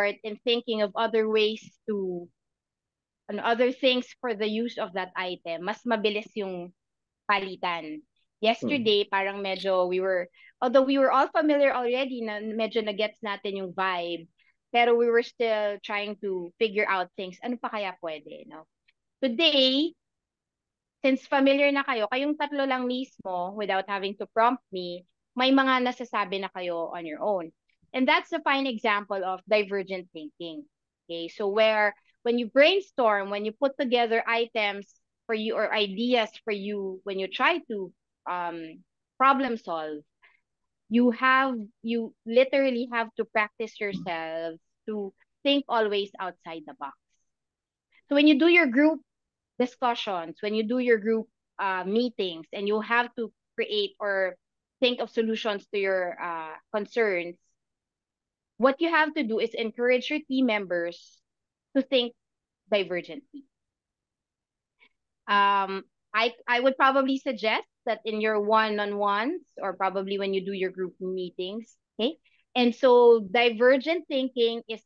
effort in thinking of other ways to and other things for the use of that item, mas mabilis yung palitan. Yesterday, parang medyo although we were all familiar already na medyo na-gets natin yung vibe, pero we were still trying to figure out things. Ano pa kaya pwede, no? Today, since familiar na kayo, kayong tatlo lang mismo, without having to prompt me, may mga nasasabi na kayo on your own. And that's a fine example of divergent thinking. Okay, so when you brainstorm, when you put together items for you or ideas for you, when you try to problem solve, you literally have to practice yourself to think always outside the box. So when you do your group discussions, when you do your group meetings, and you have to create or think of solutions to your concerns, what you have to do is encourage your team members to think divergently. Um, I would probably suggest that in your one-on-ones or probably when you do your group meetings, okay? And so divergent thinking is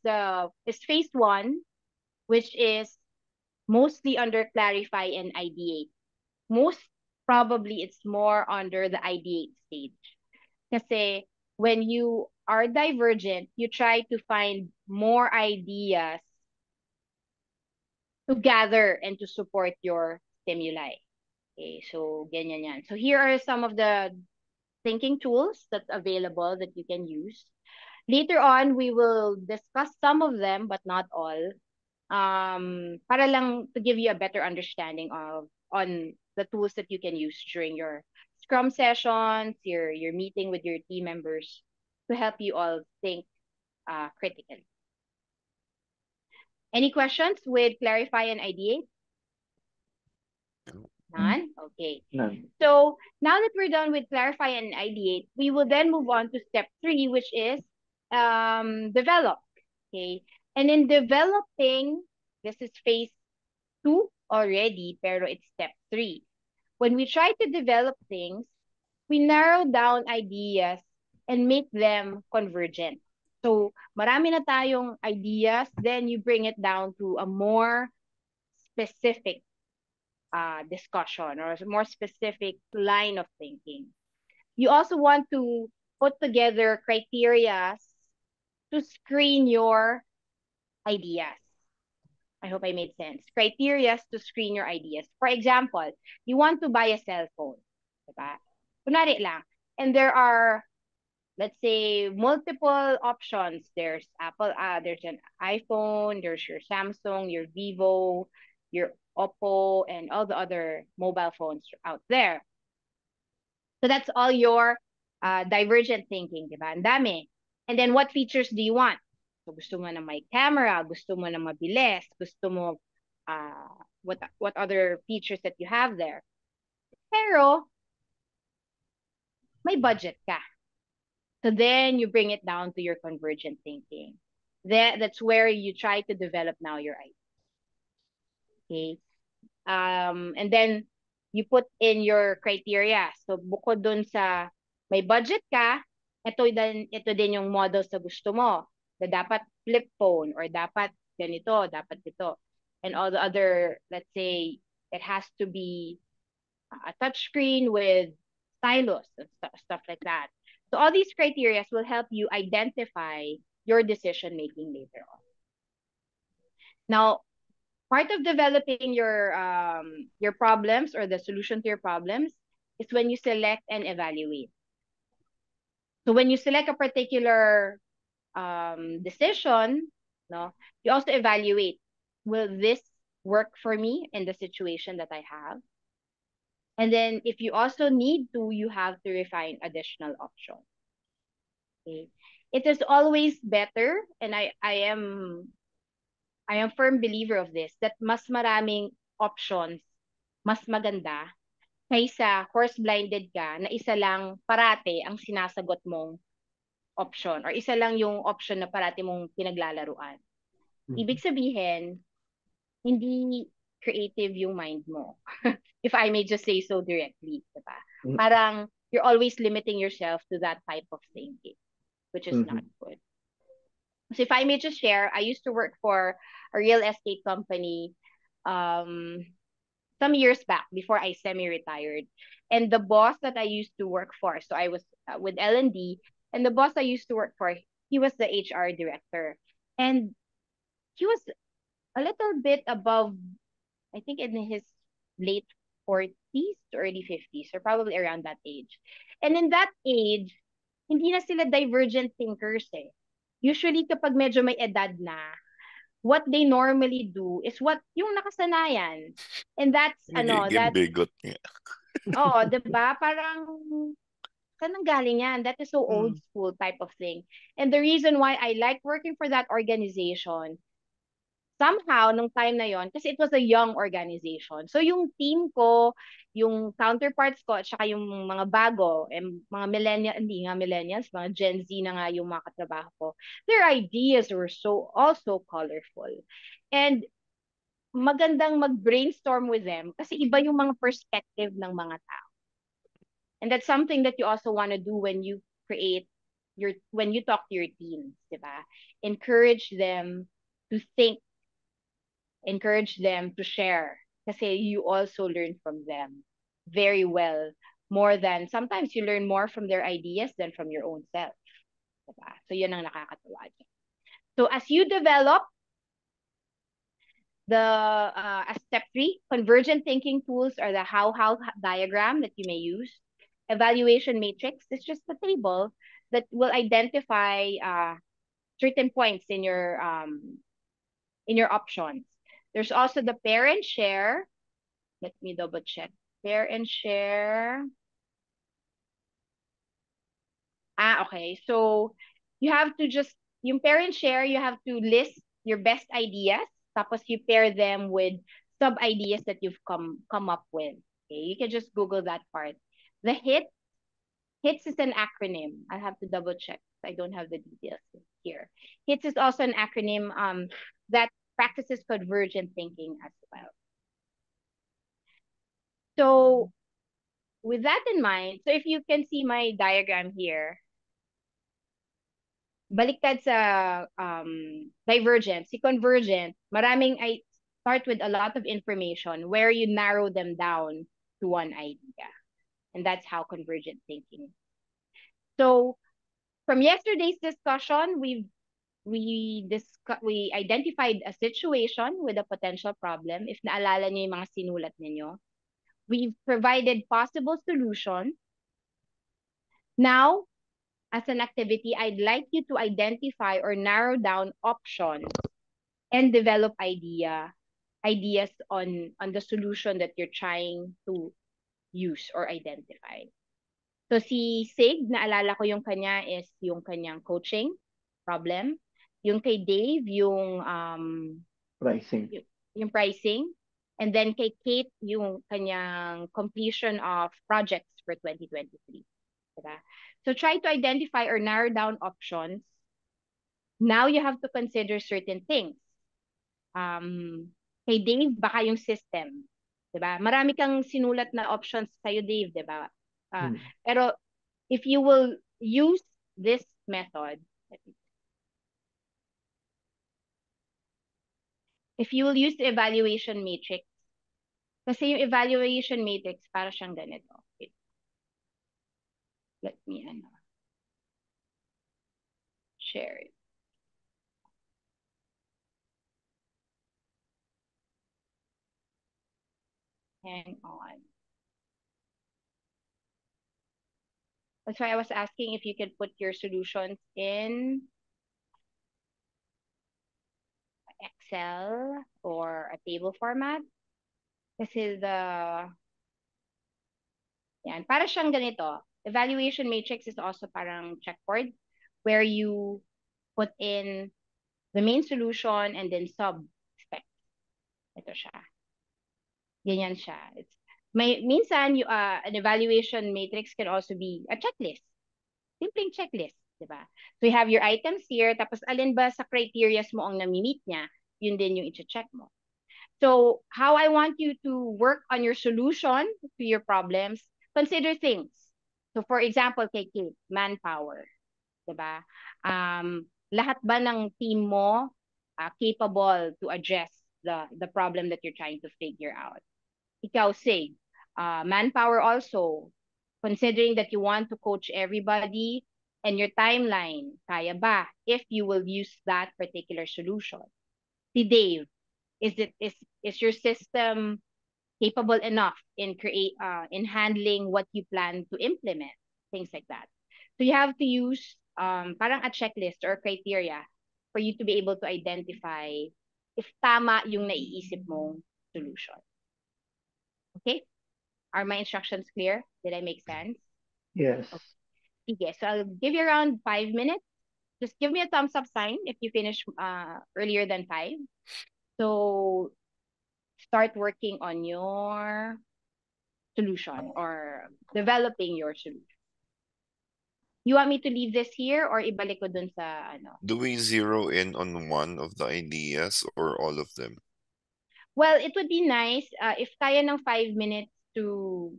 phase one, which is mostly under clarify and ideate. Most probably it's more under the ideate stage. Kasi when you are divergent, you try to find more ideas to gather and to support your stimuli. Okay, so ganyan yan. So here are some of the thinking tools that's available that you can use. Later on, we will discuss some of them, but not all. Para lang to give you a better understanding of on the tools that you can use during your Scrum sessions, your meeting with your team members to help you all think critically. Any questions with clarify and ideate? None? Okay. None. So now that we're done with clarify and ideate, we will then move on to step three, which is develop. Okay. And in developing, this is phase two already, pero it's step three. When we try to develop things, we narrow down ideas and make them convergent. So, marami na tayong ideas, then you bring it down to a more specific discussion or a more specific line of thinking. You also want to put together criteria to screen your ideas. I hope I made sense. Criteria to screen your ideas. For example, you want to buy a cell phone. Diba? Kunwari lang. And there are, let's say, multiple options. There's Apple, there's an iPhone, there's your Samsung, your Vivo, your Oppo, and all the other mobile phones out there. So that's all your divergent thinking, diba? Ang dami. And then what features do you want? So gusto mo na may camera, gusto mo na mabilis, gusto mo what other features that you have there. Pero may budget ka. So then you bring it down to your convergent thinking. That's where you try to develop now your idea. Okay. And then you put in your criteria. So bukod dun sa may budget ka, ito din yung model sa gusto mo. Na dapat flip phone or dapat ganito, dapat ito. And all the other, let's say, it has to be a touchscreen with stylus and stuff like that. So all these criteria will help you identify your decision making later on. Now, part of developing your problems or the solution to your problems is when you select and evaluate. So when you select a particular decision, no, you also evaluate, will this work for me in the situation that I have? And then if you also need to, you have to refine additional options. Okay. It is always better, and I am firm believer of this, that mas maraming options, mas maganda, kaysa course-blinded ka na isa lang parate ang sinasagot mong option or isa lang yung option na parati mong pinaglalaruan. Ibig sabihin, hindi creative yung mind mo. If I may just say so directly, diba? Parang you're always limiting yourself to that type of thinking, which is not good. So if I may just share, I used to work for a real estate company um some years back before I semi-retired. And the boss that I used to work for, so I was with L&D, and the boss I used to work for, he was the HR director. And he was a little bit above, I think in his late 40s to early 50s, or probably around that age. And in that age, hindi na sila divergent thinkers eh. Usually kapag medyo may edad na, what they normally do is what yung nakasanayan. And that's Nagiging bigot nga. oh, 'di ba? Parang saan nanggaling yan? That is so old Hmm. school type of thing. And the reason why I like working for that organization, somehow, nung time na yon, kasi it was a young organization. So yung team ko, yung counterparts ko, at saka yung mga bago, mga millennial, hindi nga millennials, mga Gen Z na nga yung mga katrabaho ko, their ideas were so also colorful. And magandang mag-brainstorm with them kasi iba yung mga perspective ng mga tao. And that's something that you also want to do when you create when you talk to your teams, diba? Encourage them to think, encourage them to share kasi you also learn from them very well, more than sometimes you learn more from their ideas than from your own self, diba? So yun ang nakakatuwa dyan. So as you develop the as step three, convergent thinking tools are the how diagram that you may use. Evaluation matrix is just a table that will identify certain points in your options. There's also the pair and share. Let me double check. Pair and share. Okay. So you have to just yung pair and share, you have to list your best ideas, tapos you pair them with sub ideas that you've come up with. Okay, you can just Google that part. The HITS is an acronym. I'll have to double check. I don't have the details here. HITS is also an acronym that practices convergent thinking as well. So with that in mind, so if you can see my diagram here, baliktad sa divergent, si convergent, maraming I start with a lot of information where you narrow them down to one idea. And that's how convergent thinking. So from yesterday's discussion, we identified a situation with a potential problem. If naalala niyo yung mga sinulat ninyo, we've provided possible solution. Now, as an activity, I'd like you to identify or narrow down options and develop ideas on the solution that you're trying to use or identify. So si Sig, naalala ko yung kanya is yung kanyang coaching problem. Yung kay Dave, Pricing. yung pricing. And then kay Kate, yung kanyang completion of projects for 2023. Diba? So try to identify or narrow down options. Now you have to consider certain things. Kay Dave, baka yung system. Diba? Marami kang sinulat na options sa'yo, Dave, diba? Pero if you will use this method, if you will use the evaluation matrix, kasi yung evaluation matrix, para siyang ganito. Wait. Let me share it. Hang on. That's why I was asking if you could put your solutions in Excel or a table format. Kasi yan, para siyang ganito. Evaluation matrix is also parang checkboard where you put in the main solution and then sub-specs. Ito siya. Ganyan siya. Minsan, an evaluation matrix can also be a checklist. Simpleng checklist, di ba? So you have your items here, tapos alin ba sa criteria mo ang nami-meet niya, yun din yung i-check mo. So how I want you to work on your solution to your problems, consider things. So for example, kay Kate, manpower, di ba? Lahat ba ng team mo capable to address the problem that you're trying to figure out? Ikaw, Sig, manpower also, considering that you want to coach everybody and your timeline, kaya ba if you will use that particular solution? Si Dave, is your system capable enough in handling what you plan to implement, things like that. So you have to use parang a checklist or criteria for you to be able to identify if tama yung naiisip mong solution. Okay? Are my instructions clear? Did I make sense? Yes. Okay. Sige. So I'll give you around 5 minutes. Just give me a thumbs up sign if you finish earlier than 5. So start working on your solution or developing your solution. You want me to leave this here or ibalik ko dun sa ano? Do we zero in on one of the ideas or all of them? Well, it would be nice if kaya ng 5 minutes to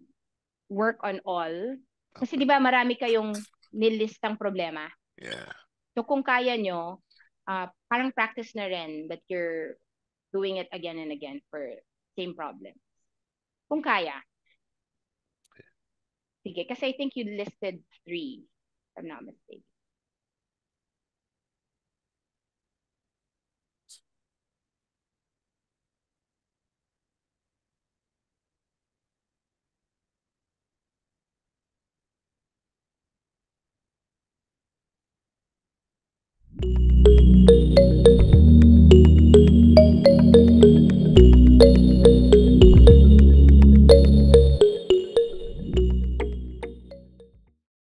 work on all. Kasi Okay. di ba marami kayong nilistang problema. Yeah. So kung kaya nyo, parang practice na rin that you're doing it again and again for same problem. Kung kaya. Sige, kasi I think you listed 3, if I'm not mistaken.